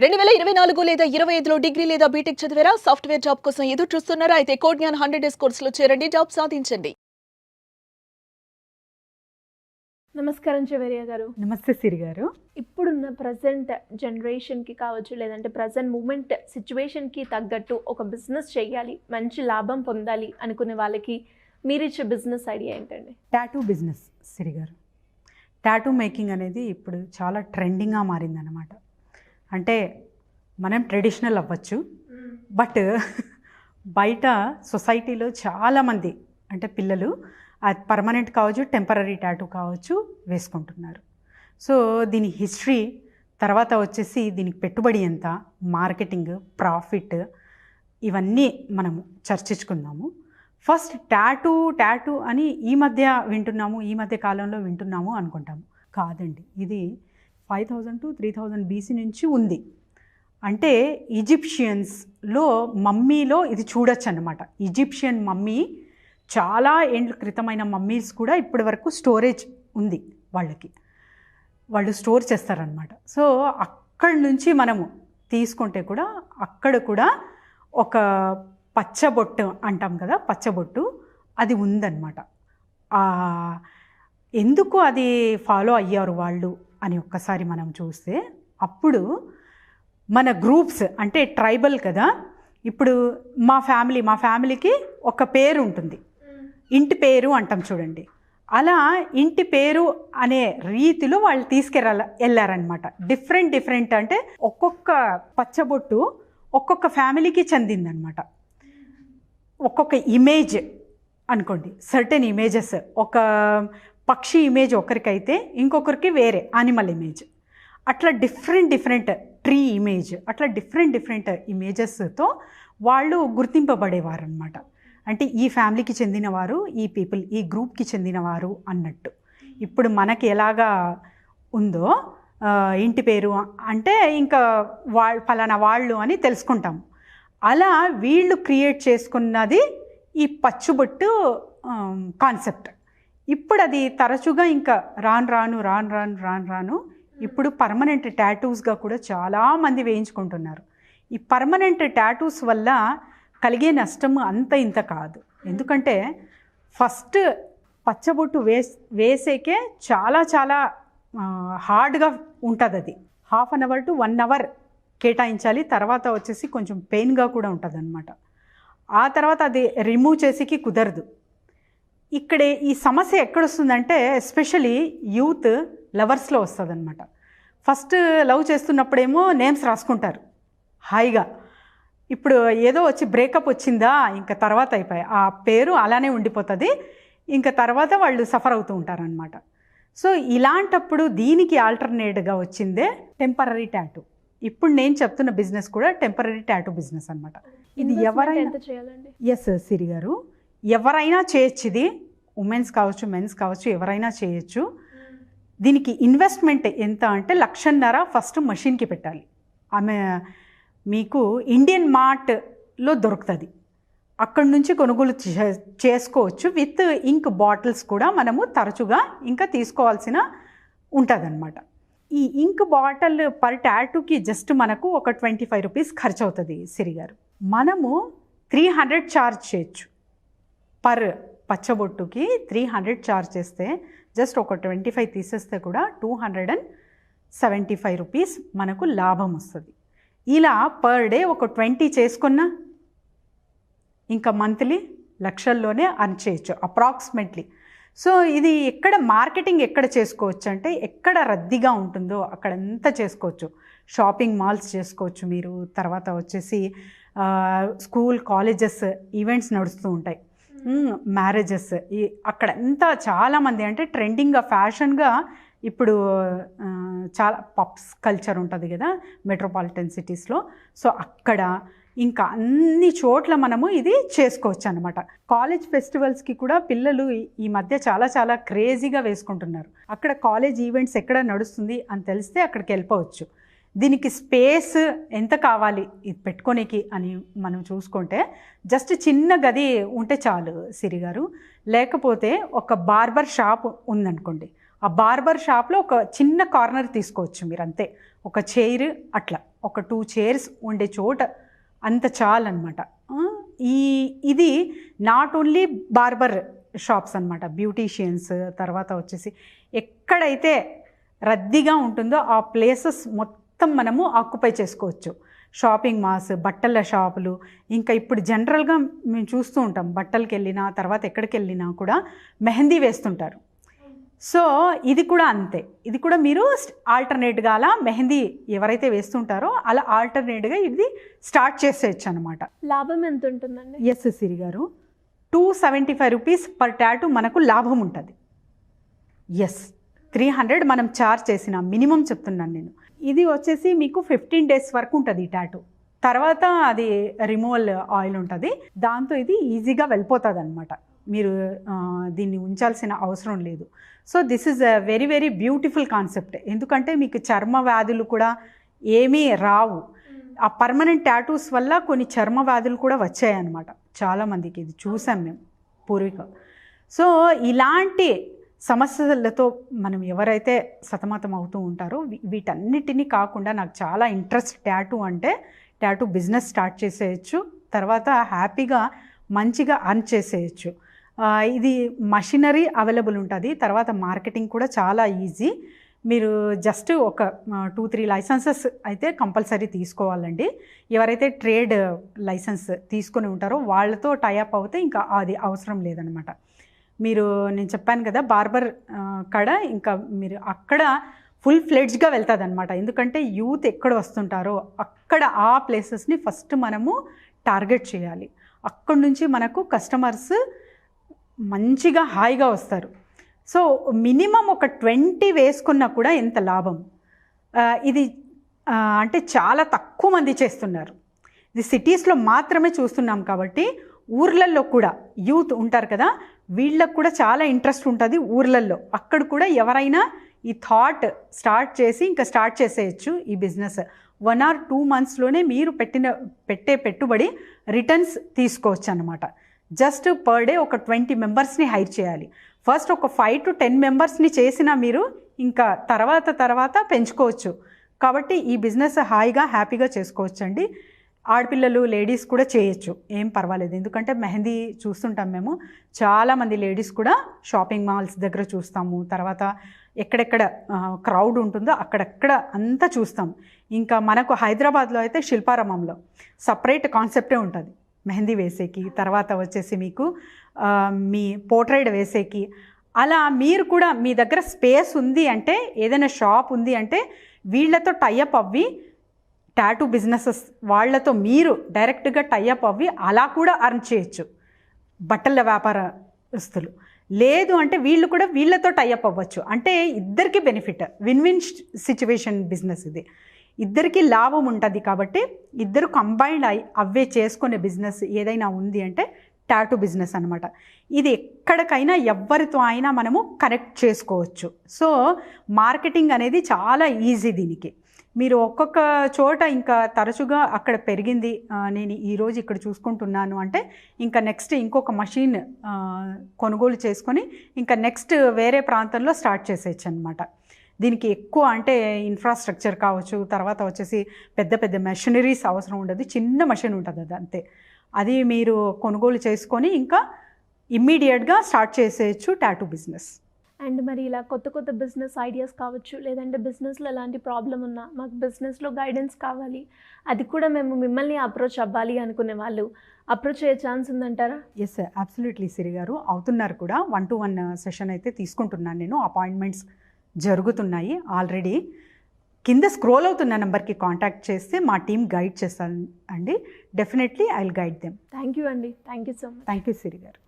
2024 లేదా 25లో డిగ్రీ లేదా బీటెక్ చదివారా? సాఫ్ట్‌వేర్ జాబ్ కోసం ఎదురు చూస్తున్నారా? అయితే కోడ్ జ్ఞాన్ 100 డేస్ కోర్సులో చేరండి, జాబ్ సాధించండి. నమస్కారం చెవేరియా గారు. నమస్తే సిరి గారు. ఇప్పుడున్న ప్రజెంట్ జనరేషన్కి కావచ్చు, లేదంటే ప్రజెంట్ మూమెంట్ సిచ్యువేషన్కి తగ్గట్టు ఒక బిజినెస్ చేయాలి, మంచి లాభం పొందాలి అనుకునే వాళ్ళకి మీరిచ్చే బిజినెస్ ఐడియా ఏంటండి? టాటూ బిజినెస్ సిరి గారు. టాటూ మేకింగ్ అనేది ఇప్పుడు చాలా ట్రెండింగ్గా మారిందన్నమాట. అంటే మనం ట్రెడిషనల్ అవ్వచ్చు, బట్ బయట సొసైటీలో చాలామంది అంటే పిల్లలు అది పర్మనెంట్ కావచ్చు, టెంపరీ టాటూ కావచ్చు వేసుకుంటున్నారు. సో దీని హిస్టరీ, తర్వాత వచ్చేసి దీనికి పెట్టుబడి ఎంత, మార్కెటింగ్, ప్రాఫిట్, ఇవన్నీ మనము చర్చించుకుందాము. ఫస్ట్ టాటూ అని ఈ మధ్య కాలంలో వింటున్నాము అనుకుంటాము. కాదండి, ఇది 5000 to 3000 BC నుంచి ఉంది. అంటే ఈజిప్షియన్స్లో మమ్మీలో ఇది చూడొచ్చు అన్నమాట. ఈజిప్షియన్ మమ్మీ చాలా ఏండ్ల క్రితమైన మమ్మీస్ కూడా ఇప్పటి వరకు స్టోరేజ్ ఉంది వాళ్ళకి, వాళ్ళు స్టోర్ చేస్తారనమాట. సో అక్కడి నుంచి మనము తీసుకుంటే కూడా అక్కడ కూడా ఒక పచ్చబొట్టు అంటాం కదా, పచ్చబొట్టు అది ఉందన్నమాట. ఎందుకు అది ఫాలో అయ్యారు వాళ్ళు అని ఒక్కసారి మనం చూస్తే, అప్పుడు మన గ్రూప్స్ అంటే ట్రైబల్ కదా, ఇప్పుడు మా ఫ్యామిలీకి ఒక పేరు ఉంటుంది, ఇంటి పేరు అంటాం చూడండి. అలా ఇంటి పేరు అనే రీతిలో వాళ్ళు వెళ్ళారనమాట. డిఫరెంట్ అంటే ఒక్కొక్క పచ్చబొట్టు ఒక్కొక్క ఫ్యామిలీకి చెందిందనమాట. ఒక్కొక్క ఇమేజ్ అనుకోండి, సర్టెన్ ఇమేజెస్, ఒక పక్షి ఇమేజ్ ఒకరికైతే ఇంకొకరికి వేరే యానిమల్ ఇమేజ్, అట్లా డిఫరెంట్ ట్రీ ఇమేజ్, అట్లా డిఫరెంట్ ఇమేజెస్తో వాళ్ళు గుర్తింపబడేవారు అనమాట. అంటే ఈ ఫ్యామిలీకి చెందినవారు, ఈ పీపుల్, ఈ గ్రూప్కి చెందినవారు అన్నట్టు. ఇప్పుడు మనకి ఎలాగా ఉందో ఇంటి పేరు అంటే ఇంకా ఫలానా వాళ్ళు అని తెలుసుకుంటాము. అలా వీళ్ళు క్రియేట్ చేసుకున్నది ఈ పచ్చుబొట్టు కాన్సెప్ట్. ఇప్పుడు అది తరచుగా ఇంకా రాను ఇప్పుడు పర్మనెంట్ టాటూస్గా కూడా చాలామంది వేయించుకుంటున్నారు. ఈ పర్మనెంట్ టాటూస్ వల్ల కలిగే నష్టం అంత ఇంత కాదు. ఎందుకంటే ఫస్ట్ పచ్చబొట్టు వేసేకే చాలా హార్డ్గా ఉంటుంది. అది 1/2 hour to 1 hour కేటాయించాలి. తర్వాత వచ్చేసి కొంచెం పెయిన్గా కూడా ఉంటుంది అనమాట. ఆ తర్వాత అది రిమూవ్ చేసేకి కుదరదు. ఇక్కడే ఈ సమస్య ఎక్కడొస్తుందంటే ఎస్పెషలీ యూత్ లవర్స్లో వస్తుంది అనమాట. ఫస్ట్ లవ్ చేస్తున్నప్పుడేమో నేమ్స్ రాసుకుంటారు హాయిగా. ఇప్పుడు ఏదో వచ్చి బ్రేకప్ వచ్చిందా, ఇంకా తర్వాత అయిపోయి ఆ పేరు అలానే ఉండిపోతుంది. ఇంకా తర్వాత వాళ్ళు సఫర్ అవుతూ ఉంటారనమాట. సో ఇలాంటప్పుడు దీనికి ఆల్టర్నేట్గా వచ్చిందే టెంపరీ టాటూ. ఇప్పుడు నేను చెప్తున్న బిజినెస్ కూడా టెంపరీ టాటూ బిజినెస్ అనమాట. ఇది ఎవరైనా చేయాలండి? ఎస్ సిరి గారు, ఎవరైనా చేయొచ్చు. ఇది ఉమెన్స్ కావచ్చు, మెన్స్ కావచ్చు, ఎవరైనా చేయొచ్చు. దీనికి ఇన్వెస్ట్మెంట్ ఎంత అంటే 1,50,000 ఫస్ట్ మషిన్కి పెట్టాలి. ఆమె మీకు ఇండియన్ మార్ట్లో దొరుకుతుంది, అక్కడి నుంచి కొనుగోలు చేసుకోవచ్చు. విత్ ఇంక్ బాటిల్స్ కూడా మనము తరచుగా ఇంకా తీసుకోవాల్సిన ఉంటుందన్నమాట. ఈ ఇంక్ బాటిల్ పర్ టాటూకి జస్ట్ మనకు ఒక 25 rupees ఖర్చు అవుతుంది సిరి గారు. మనము 300 ఛార్జ్ చేయొచ్చు. పర్ పచ్చబొట్టుకి 300 ఛార్జ్ చేస్తే జస్ట్ ఒక 25 తీసేస్తే కూడా 275 rupees మనకు లాభం వస్తుంది. ఇలా పర్ డే ఒక 20 చేసుకున్నా ఇంకా మంత్లీ లక్షల్లోనే అర్న్ చేయొచ్చు అప్రాక్సిమేట్లీ. సో ఇది ఎక్కడ మార్కెటింగ్ ఎక్కడ చేసుకోవచ్చు అంటే ఎక్కడ రద్దీగా ఉంటుందో అక్కడంతా చేసుకోవచ్చు. షాపింగ్ మాల్స్ చేసుకోవచ్చు మీరు. తర్వాత వచ్చేసి స్కూల్, కాలేజెస్, ఈవెంట్స్ నడుస్తూ ఉంటాయి, మ్యారేజెస్, అక్కడంతా చాలామంది అంటే ట్రెండింగ్గా, ఫ్యాషన్గా ఇప్పుడు చాలా పబ్స్ కల్చర్ ఉంటుంది కదా మెట్రోపాలిటన్ సిటీస్లో. సో అక్కడ ఇంకా అన్ని చోట్ల మనము ఇది చేసుకోవచ్చు అనమాట. కాలేజ్ ఫెస్టివల్స్కి కూడా పిల్లలు ఈ మధ్య చాలా క్రేజీగా వేసుకుంటున్నారు. అక్కడ కాలేజ్ ఈవెంట్స్ ఎక్కడ నడుస్తుంది అని తెలిస్తే అక్కడికి వెళ్ళిపోవచ్చు. దీనికి స్పేస్ ఎంత కావాలి ఇది పెట్టుకోనికి అని మనం చూసుకుంటే జస్ట్ చిన్న గది ఉంటే చాలు సిరి గారు. లేకపోతే ఒక బార్బర్ షాప్ ఉందనుకోండి, ఆ బార్బర్ షాప్లో ఒక చిన్న కార్నర్ తీసుకోవచ్చు మీరు, అంతే. ఒక చైర్ అట్లా ఒక 2 చైర్స్ ఉండే చోట అంత చాలన్నమాట. ఇది నాట్ ఓన్లీ బార్బర్ షాప్స్ అనమాట, బ్యూటీషియన్స్, తర్వాత వచ్చేసి ఎక్కడైతే రద్దీగా ఉంటుందో ఆ ప్లేసెస్ మొత్తం మనము ఆక్యుపై చేసుకోవచ్చు. షాపింగ్ మాల్స్, బట్టల షాపులు, ఇంకా ఇప్పుడు జనరల్గా మేము చూస్తూ ఉంటాం, బట్టలకి వెళ్ళినా తర్వాత ఎక్కడికి వెళ్ళినా కూడా మెహందీ వేస్తుంటారు. సో ఇది కూడా అంతే, ఇది కూడా మీరు ఆల్టర్నేట్గా అలా మెహందీ ఎవరైతే వేస్తుంటారో అలా ఆల్టర్నేట్గా ఇది స్టార్ట్ చేసేయచ్చు అనమాట. లాభం ఎంత ఉంటుందండి? ఎస్ సిరి గారు, 275 రూపీస్ పర్ టాటూ మనకు లాభం ఉంటుంది. ఎస్, 300 మనం చార్జ్ చేసిన మినిమం చెప్తున్నాను నేను. ఇది వచ్చేసి మీకు 15 డేస్ వరకు ఉంటుంది ఈ టాటూ. తర్వాత అది రిమూవల్ ఆయిల్ ఉంటుంది, దాంతో ఇది ఈజీగా వెళ్ళిపోతుంది అనమాట. మీరు దీన్ని ఉంచాల్సిన అవసరం లేదు. So this is a very very beautiful concept. ఎందుకంటే మీకు చర్మ వ్యాధులు కూడా ఏమీ రావు. ఆ పర్మనెంట్ టాటూస్ వల్ల కొన్ని చర్మ వ్యాధులు కూడా వచ్చాయన్నమాట చాలామందికి, ఇది చూసాం మేము పూర్వీక. సో ఇలాంటి సమస్యలతో మనం ఎవరైతే సతమతం అవుతూ ఉంటారో వీటన్నిటినీ కాకుండా నాకు చాలా ఇంట్రెస్ట్ టాటూ అంటే, టాటూ బిజినెస్ స్టార్ట్ చేసేయచ్చు, తర్వాత హ్యాపీగా మంచిగా అర్న్ చేసేయచ్చు. ఇది మషినరీ అవైలబుల్ ఉంటుంది, తర్వాత మార్కెటింగ్ కూడా చాలా ఈజీ. మీరు జస్ట్ ఒక 2-3 లైసెన్సెస్ అయితే కంపల్సరీ తీసుకోవాలండి. ఎవరైతే ట్రేడ్ లైసెన్స్ తీసుకొని ఉంటారో వాళ్ళతో టైఅప్ అవుతే ఇంకా అది అవసరం లేదనమాట. మీరు నేను చెప్పాను కదా బార్బర్ కాడ, ఇంకా మీరు అక్కడ ఫుల్ ఫ్లెడ్జ్గా వెళ్తుంది అనమాట. ఎందుకంటే యూత్ ఎక్కడ వస్తుంటారో అక్కడ ఆ ప్లేసెస్ని ఫస్ట్ మనము టార్గెట్ చేయాలి. అక్కడి నుంచి మనకు కస్టమర్స్ మంచిగా హాయిగా వస్తారు. సో మినిమం ఒక 20 వేసుకున్నా కూడా ఎంత లాభం. ఇది అంటే చాలా తక్కువ మంది చేస్తున్నారు. ఇది సిటీస్లో మాత్రమే చూస్తున్నాం కాబట్టి ఊర్లల్లో కూడా యూత్ ఉంటారు కదా, వీళ్ళకు కూడా చాలా ఇంట్రెస్ట్ ఉంటుంది ఊర్లల్లో. అక్కడ కూడా ఎవరైనా ఈ థాట్ స్టార్ట్ చేసి ఇంకా స్టార్ట్ చేసేయచ్చు ఈ బిజినెస్. 1 or 2 మంత్స్లోనే మీరు పెట్టే పెట్టుబడి రిటర్న్స్ తీసుకోవచ్చు అన్నమాట. జస్ట్ పర్ డే ఒక 20 మెంబర్స్ని హైర్ చేయాలి. ఫస్ట్ ఒక 5 to 10 మెంబర్స్ని చేసినా మీరు ఇంకా తర్వాత పెంచుకోవచ్చు. కాబట్టి ఈ బిజినెస్ హాయిగా హ్యాపీగా చేసుకోవచ్చు అండి. ఆడపిల్లలు లేడీస్ కూడా చేయొచ్చు, ఏం పర్వాలేదు. ఎందుకంటే మెహందీ చూస్తుంటాం మేము, చాలామంది లేడీస్ కూడా షాపింగ్ మాల్స్ దగ్గర చూస్తాము, తర్వాత ఎక్కడెక్కడ క్రౌడ్ ఉంటుందో అక్కడెక్కడ అంతా చూస్తాం. ఇంకా మనకు హైదరాబాద్లో అయితే శిల్పారామంలో సపరేట్ కాన్సెప్టే ఉంటుంది మెహందీ వేసేకి, తర్వాత వచ్చేసి మీకు మీ పోర్ట్రైట్ వేసేకి. అలా మీరు కూడా మీ దగ్గర స్పేస్ ఉంది అంటే, ఏదైనా షాప్ ఉంది అంటే వీళ్ళతో టైఅప్ అవ్వి టాటూ బిజినెసెస్ వాళ్ళతో మీరు డైరెక్ట్గా టైఅప్ అవ్వి అలా కూడా అర్న్ చేయొచ్చు బట్టల వ్యాపారస్తులు. లేదు అంటే వీళ్ళు కూడా వీళ్ళతో టైఅప్ అవ్వచ్చు. అంటే ఇద్దరికి benefit, win win situation business ఇది. ఇద్దరికి లాభం ఉంటుంది కాబట్టి ఇద్దరు కంబైన్డ్ అవే చేసుకునే బిజినెస్ ఏదైనా ఉంది అంటే టాటూ బిజినెస్ అనమాట. ఇది ఎక్కడికైనా ఎవరితో అయినా మనము కనెక్ట్ చేసుకోవచ్చు. సో మార్కెటింగ్ అనేది చాలా ఈజీ దీనికి. మీరు ఒక్కొక్క చోట ఇంకా తరచుగా అక్కడ పెరిగింది, నేను ఈరోజు ఇక్కడ చూసుకుంటున్నాను అంటే ఇంకా నెక్స్ట్ ఇంకొక మషిన్ కొనుగోలు చేసుకొని ఇంకా నెక్స్ట్ వేరే ప్రాంతంలో స్టార్ట్ చేసేయచ్చు అనమాట. దీనికి ఎక్కువ అంటే ఇన్ఫ్రాస్ట్రక్చర్ కావచ్చు, తర్వాత వచ్చేసి పెద్ద పెద్ద మెషినరీస్ అవసరం ఉండదు, చిన్న మెషిన్ ఉంటుంది అది అంతే. అది మీరు కొనుగోలు చేసుకొని ఇంకా ఇమ్మీడియట్గా స్టార్ట్ చేసేయచ్చు టాటూ బిజినెస్. అండ్ మరి ఇలా కొత్త కొత్త బిజినెస్ ఐడియాస్ కావచ్చు, లేదంటే బిజినెస్లో ఎలాంటి ప్రాబ్లం ఉన్నా మాకు బిజినెస్లో గైడెన్స్ కావాలి, అది కూడా మేము మిమ్మల్ని అప్రోచ్ అవ్వాలి అనుకునే వాళ్ళు అప్రోచ్ అయ్యే ఛాన్స్ ఉందంటారా? ఎస్ అబ్సల్యూట్లీ సిరి గారు, అవుతున్నారు కూడా. 1-to-1 సెషన్ అయితే తీసుకుంటున్నాను నేను. అపాయింట్మెంట్స్ జరుగుతున్నాయి ఆల్రెడీ. కింద స్క్రోల్ అవుతున్న నెంబర్కి కాంటాక్ట్ చేస్తే మా టీం గైడ్ చేస్తాను అండి. Definitely I will guide them. Thank you అండి, thank you so much. Thank you Siri గారు.